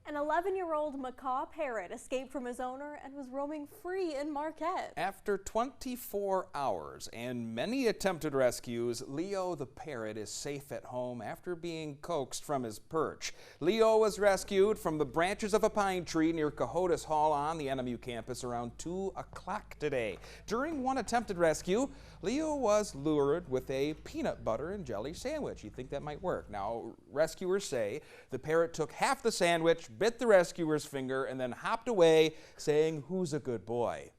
An 11-year-old macaw parrot escaped from his owner and was roaming free in Marquette. After 24 hours and many attempted rescues, Leo the parrot is safe at home after being coaxed from his perch. Leo was rescued from the branches of a pine tree near Cohotas Hall on the NMU campus around 2 o'clock today. During one attempted rescue, Leo was lured with a peanut butter and jelly sandwich. You think that might work. Now, rescuers say the parrot took half the sandwich, bit the rescuer's finger, and then hopped away saying, "Who's a good boy?"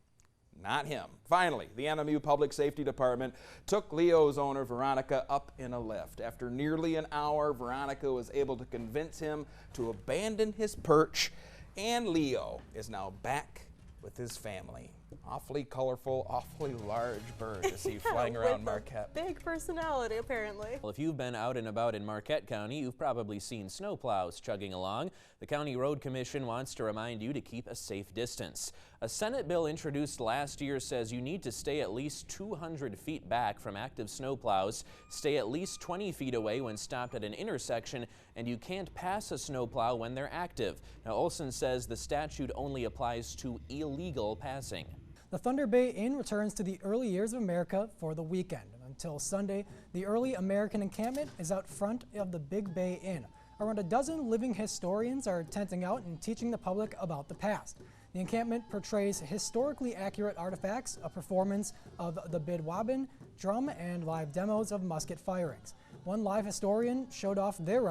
Not him. Finally, the NMU Public Safety Department took Leo's owner, Veronica, up in a lift. After nearly an hour, Veronica was able to convince him to abandon his perch, and Leo is now back with his family. Awfully colorful, awfully large bird to see flying around Marquette. Big personality, apparently. Well, if you've been out and about in Marquette County, you've probably seen snowplows chugging along. The County Road Commission wants to remind you to keep a safe distance. A Senate bill introduced last year says you need to stay at least 200 feet back from active snowplows, stay at least 20 feet away when stopped at an intersection, and you can't pass a snowplow when they're active. Now, Olson says the statute only applies to illegal passing. The Thunder Bay Inn returns to the early years of America for the weekend. Until Sunday, the early American encampment is out front of the Big Bay Inn. Around a dozen living historians are tenting out and teaching the public about the past. The encampment portrays historically accurate artifacts, a performance of the bidwabin, drum, and live demos of musket firings. One live historian showed off their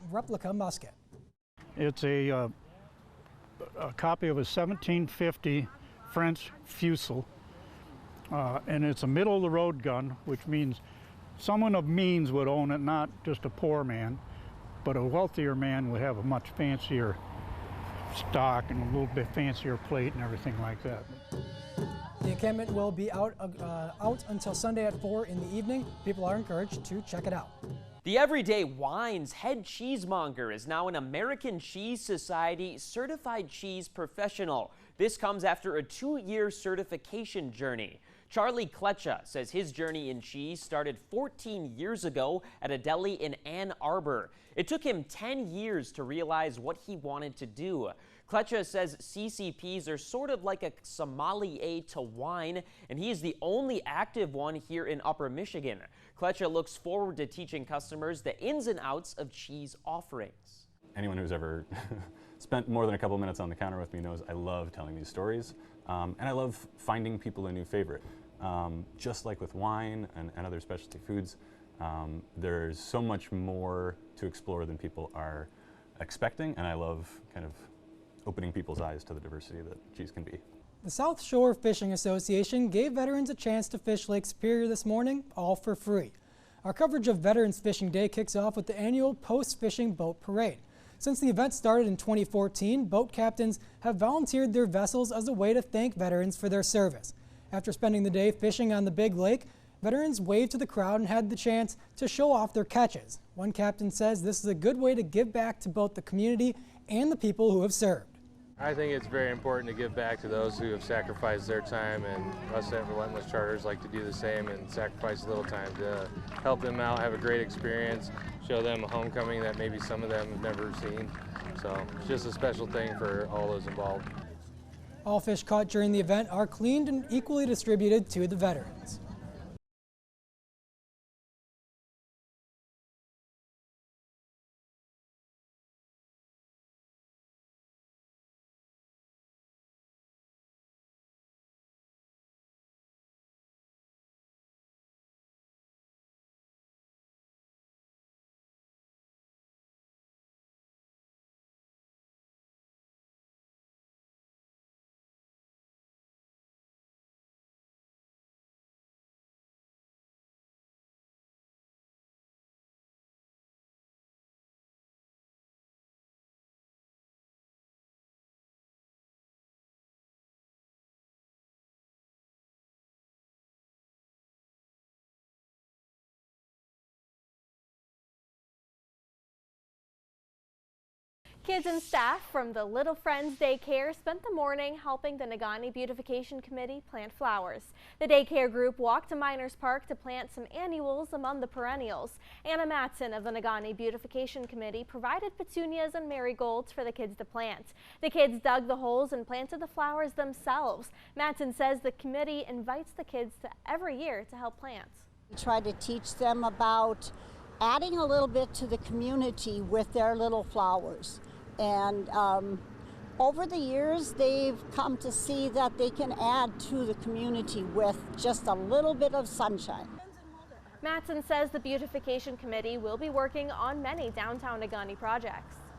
replica musket. It's a copy of a 1750 French fusil, and it's a middle-of-the-road gun, which means someone of means would own it, not just a poor man, but a wealthier man would have a much fancier stock and a little bit fancier plate and everything like that. The encampment will be out until Sunday at 4 in the evening. People are encouraged to check it out. The Everyday Wine's head cheesemonger is now an American Cheese Society certified cheese professional. This comes after a 2-year certification journey. Charlie Kletcha says his journey in cheese started 14 years ago at a deli in Ann Arbor. It took him 10 years to realize what he wanted to do. Kletcha says CCPs are sort of like a sommelier to wine, and he is the only active one here in Upper Michigan. Kletcha looks forward to teaching customers the ins and outs of cheese offerings. Anyone who's ever spent more than a couple minutes on the counter with me knows I love telling these stories, and I love finding people a new favorite. Just like with wine and other specialty foods, there's so much more to explore than people are expecting, and I love kind of opening people's eyes to the diversity that cheese can be. The South Shore Fishing Association gave veterans a chance to fish Lake Superior this morning, all for free. Our coverage of Veterans Fishing Day kicks off with the annual Post-Fishing Boat Parade. Since the event started in 2014, boat captains have volunteered their vessels as a way to thank veterans for their service. After spending the day fishing on the big lake, veterans waved to the crowd and had the chance to show off their catches. One captain says this is a good way to give back to both the community and the people who have served. I think it's very important to give back to those who have sacrificed their time, and us at Relentless Charters like to do the same and sacrifice a little time to help them out, have a great experience, show them a homecoming that maybe some of them have never seen. So it's just a special thing for all those involved. All fish caught during the event are cleaned and equally distributed to the veterans. Kids and staff from the Little Friends Daycare spent the morning helping the Negaunee Beautification Committee plant flowers. The daycare group walked to Miners Park to plant some annuals among the perennials. Anna Matson of the Negaunee Beautification Committee provided petunias and marigolds for the kids to plant. The kids dug the holes and planted the flowers themselves. Matson says the committee invites the kids every year to help plant. We try to teach them about adding a little bit to the community with their little flowers. And over the years, they've come to see that they can add to the community with just a little bit of sunshine. Matson says the Beautification Committee will be working on many downtown Negaunee projects.